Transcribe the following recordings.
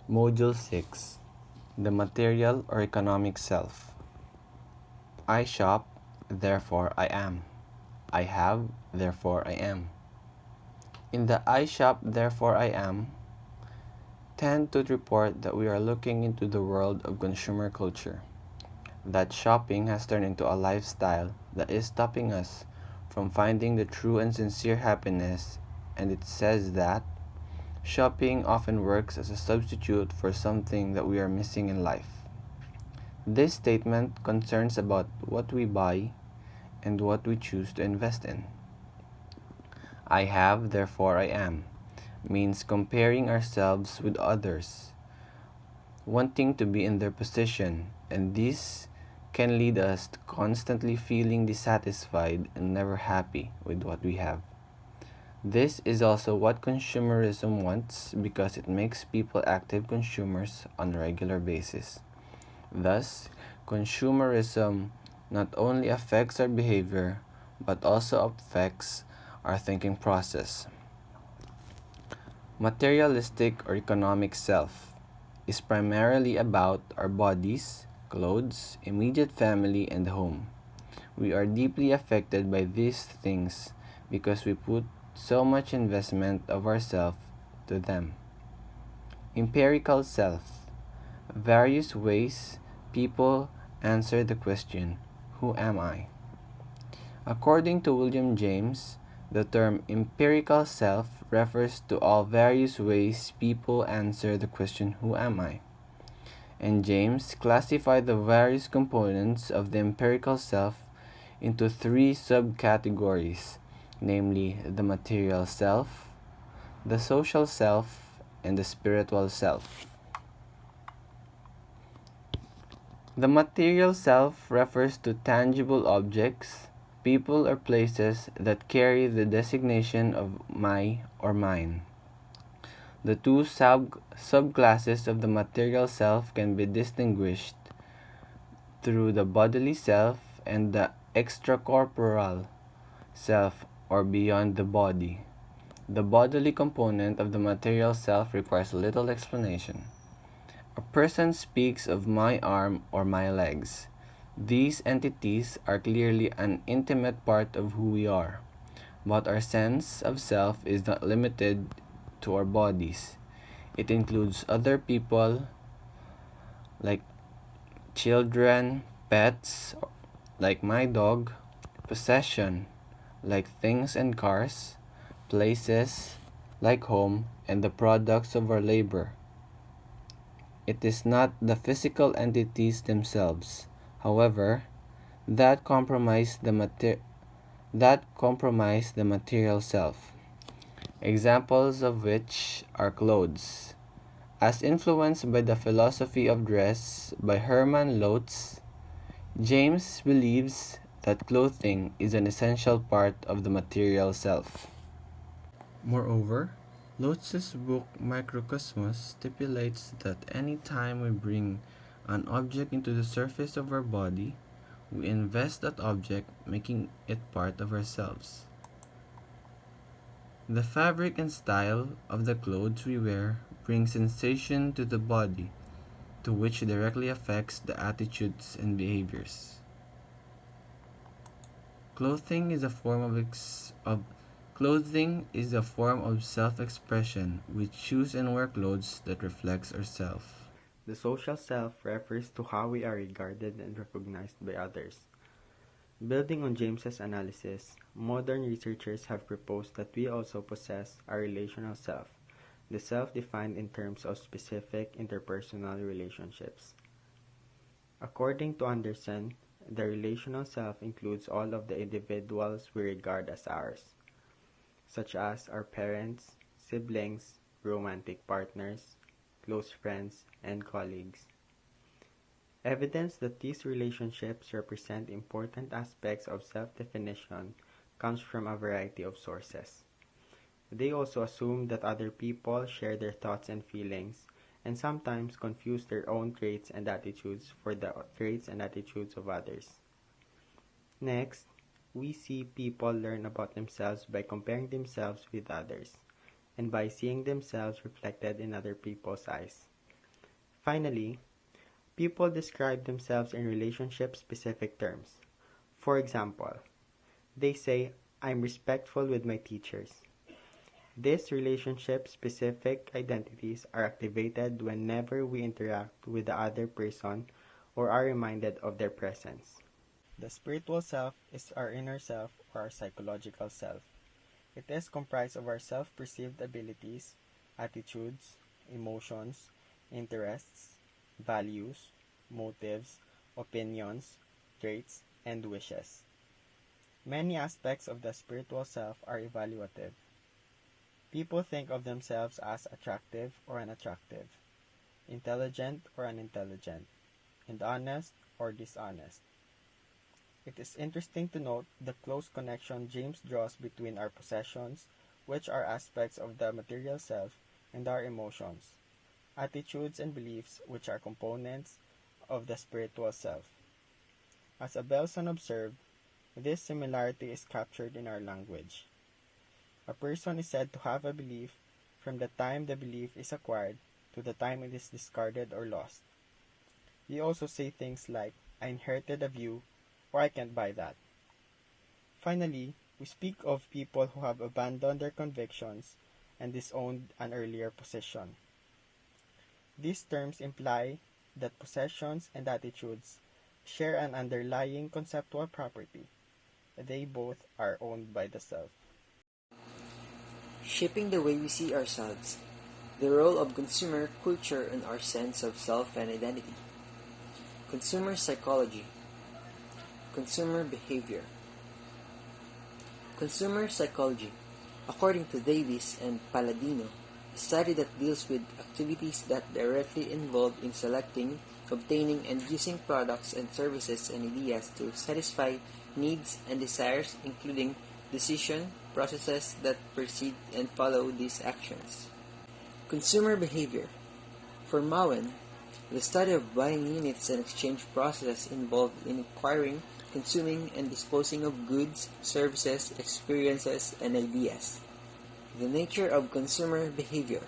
Module 6: The Material or Economic Self. I shop, therefore I am. I have, therefore I am. In the I shop, therefore I am, tend to report that we are looking into the world of consumer culture, that shopping has turned into a lifestyle that is stopping us from finding the true and sincere happiness, and it says that shopping often works as a substitute for something that we are missing in life. This statement concerns about what we buy and what we choose to invest in. I have, therefore I am means comparing ourselves with others, wanting to be in their position, and this can lead us to constantly feeling dissatisfied and never happy with what we have. This is also what consumerism wants because it makes people active consumers on a regular basis. Thus, consumerism not only affects our behavior but also affects our thinking process. Materialistic or economic self is primarily about our bodies, clothes, immediate family, and home. We are deeply affected by these things because we put so much investment of ourselves to them. Empirical self: various ways people answer the question, who am I? According to William James, the term empirical self refers to all various ways people answer the question, who am I? And James classified the various components of the empirical self into three subcategories, namely the material self, the social self, and the spiritual self. The material self refers to tangible objects, people, or places that carry the designation of my or mine. The two subclasses of the material self can be distinguished through the bodily self and the extracorporeal self or beyond the body. The bodily component of the material self requires little explanation. A person speaks of my arm or my legs. These entities are clearly an intimate part of who we are, but our sense of self is not limited to our bodies. It includes other people like children, pets like my dog, possession like things and cars, places like home, and the products of our labor. It is not the physical entities themselves, however, that compromise the material self. Examples of which are clothes. As influenced by the philosophy of dress by Hermann Lotze, James believes that clothing is an essential part of the material self. Moreover, Lotze's book Microcosmos stipulates that any time we bring an object into the surface of our body, we invest that object, making it part of ourselves. The fabric and style of the clothes we wear bring sensation to the body, to which directly affects the attitudes and behaviors. Clothing is a form of Clothing is a form of self-expression. We choose and wear clothes that reflects ourselves. The social self refers to how we are regarded and recognized by others. Building on James's analysis, modern researchers have proposed that we also possess a relational self, the self defined in terms of specific interpersonal relationships. According to Anderson, the relational self includes all of the individuals we regard as ours, such as our parents, siblings, romantic partners, close friends, and colleagues. Evidence that these relationships represent important aspects of self-definition comes from a variety of sources. They also assume that other people share their thoughts and feelings, and sometimes confuse their own traits and attitudes for the traits and attitudes of others. Next, we see people learn about themselves by comparing themselves with others, and by seeing themselves reflected in other people's eyes. Finally, people describe themselves in relationship-specific terms. For example, they say, "I'm respectful with my teachers." These relationship-specific identities are activated whenever we interact with the other person or are reminded of their presence. The spiritual self is our inner self or our psychological self. It is comprised of our self-perceived abilities, attitudes, emotions, interests, values, motives, opinions, traits, and wishes. Many aspects of the spiritual self are evaluative. People think of themselves as attractive or unattractive, intelligent or unintelligent, and honest or dishonest. It is interesting to note the close connection James draws between our possessions, which are aspects of the material self, and our emotions, attitudes and beliefs, which are components of the spiritual self. As Abelson observed, this similarity is captured in our language. A person is said to have a belief from the time the belief is acquired to the time it is discarded or lost. We also say things like, "I inherited a view," or "I can't buy that." Finally, we speak of people who have abandoned their convictions and disowned an earlier position. These terms imply that possessions and attitudes share an underlying conceptual property. They both are owned by the self. Shaping the way we see ourselves, the role of consumer culture in our sense of self and identity. Consumer psychology, consumer behavior. Consumer psychology, according to Davis and Palladino, a study that deals with activities that directly involve in selecting, obtaining, and using products and services and ideas to satisfy needs and desires, including decision processes that precede and follow these actions. Consumer behavior. For Mowen, the study of buying units and exchange processes involved in acquiring, consuming, and disposing of goods, services, experiences, and ideas. The nature of consumer behavior.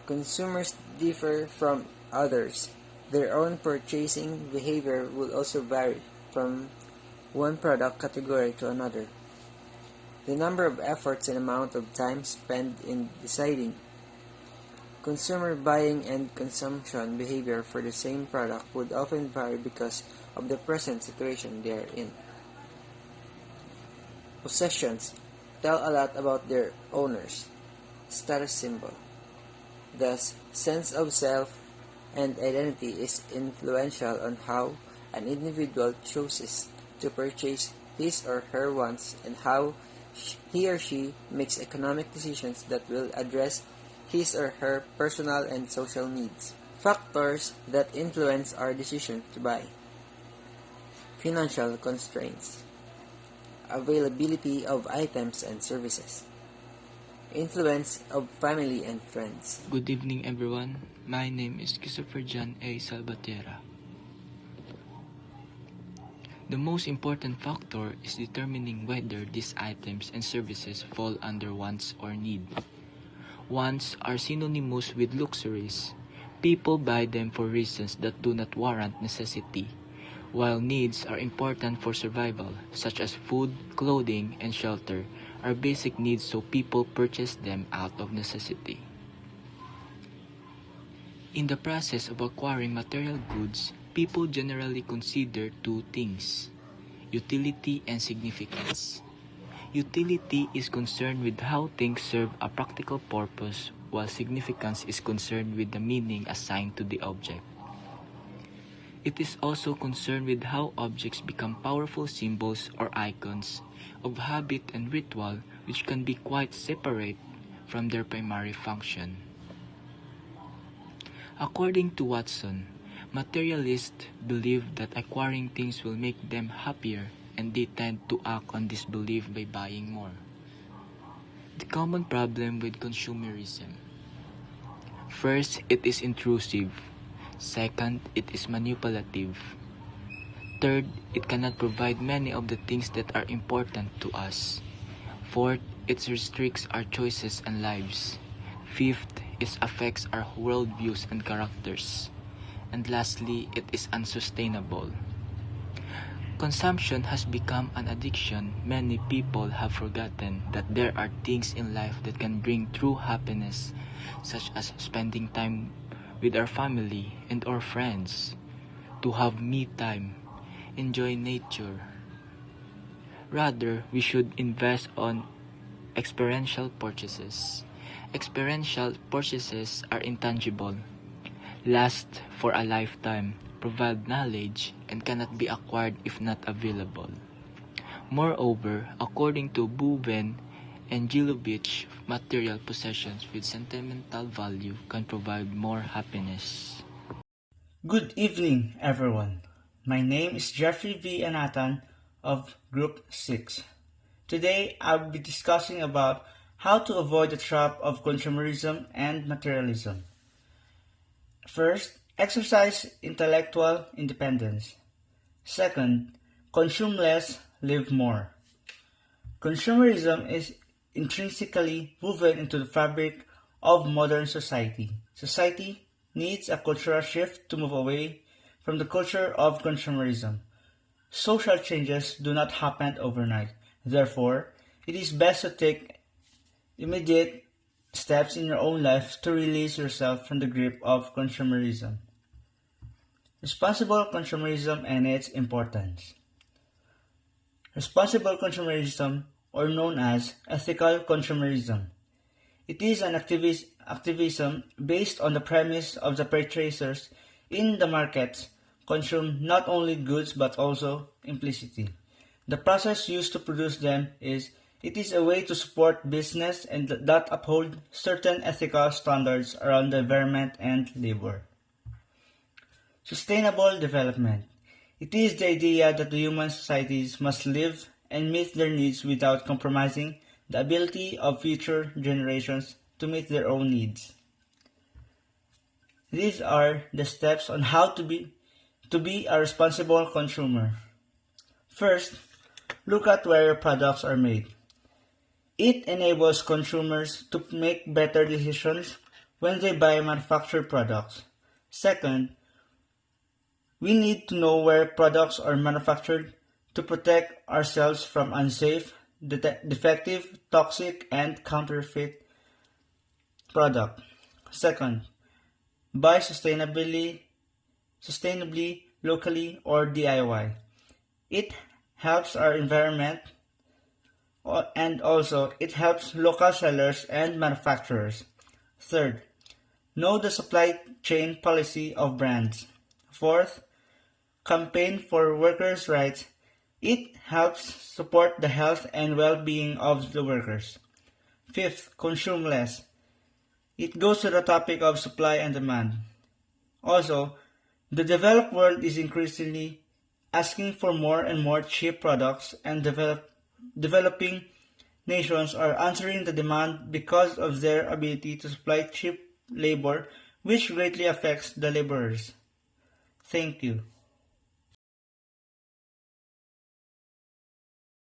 Consumers differ from others. Their own purchasing behavior will also vary from one product category to another. The number of efforts and amount of time spent in deciding consumer buying and consumption behavior for the same product would often vary because of the present situation they are in. Possessions tell a lot about their owners. Status symbol. Thus, sense of self and identity is influential on how an individual chooses to purchase his or her wants and how he or she makes economic decisions that will address his or her personal and social needs. Factors that influence our decision to buy. Financial constraints. Availability of items and services. Influence of family and friends. Good evening, everyone. My name is Christopher John A. Salvatierra. The most important factor is determining whether these items and services fall under wants or need. Wants are synonymous with luxuries. People buy them for reasons that do not warrant necessity, while needs are important for survival, such as food, clothing, and shelter, are basic needs, so people purchase them out of necessity. In the process of acquiring material goods, people generally consider two things: utility and significance. Utility is concerned with how things serve a practical purpose, while significance is concerned with the meaning assigned to the object. It is also concerned with how objects become powerful symbols or icons of habit and ritual, which can be quite separate from their primary function. According to Watson, materialists believe that acquiring things will make them happier, and they tend to act on this belief by buying more. The common problem with consumerism. First, it is intrusive. Second, it is manipulative. Third, it cannot provide many of the things that are important to us. Fourth, it restricts our choices and lives. Fifth, it affects our worldviews and characters. And lastly, it is unsustainable. Consumption has become an addiction. Many people have forgotten that there are things in life that can bring true happiness, such as spending time with our family and our friends, to have me time, enjoy nature. Rather, we should invest on experiential purchases. Experiential purchases are intangible, last for a lifetime, provide knowledge, and cannot be acquired if not available. Moreover, according to Buven and Gilovich, material possessions with sentimental value can provide more happiness. Good evening, everyone. My name is Jeffrey V. Anatan of Group 6. Today, I will be discussing about how to avoid the trap of consumerism and materialism. First, exercise intellectual independence. Second, consume less, live more. Consumerism is intrinsically woven into the fabric of modern society. Society needs a cultural shift to move away from the culture of consumerism. Social changes do not happen overnight. Therefore, it is best to take immediate steps in your own life to release yourself from the grip of consumerism. Responsible consumerism and its importance. Responsible consumerism, or known as ethical consumerism. It is an activism based on the premise of the purchasers in the markets consume not only goods but also implicity. The process used to produce them is it is a way to support business and that uphold certain ethical standards around the environment and labor. Sustainable development. It is the idea that the human societies must live and meet their needs without compromising the ability of future generations to meet their own needs. These are the steps on how to be a responsible consumer. First, look at where your products are made. It enables consumers to make better decisions when they buy manufactured products. Second, we need to know where products are manufactured to protect ourselves from unsafe, defective, toxic, and counterfeit product. Second, buy sustainably, locally, or DIY. It helps our environment and also it helps local sellers and manufacturers. Third, know the supply chain policy of brands. Fourth, campaign for workers' rights. It helps support the health and well-being of the workers. Fifth, consume less. It goes to the topic of supply and demand. Also, the developed world is increasingly asking for more and more cheap products, and developing nations are answering the demand because of their ability to supply cheap labor, which greatly affects the laborers. Thank you.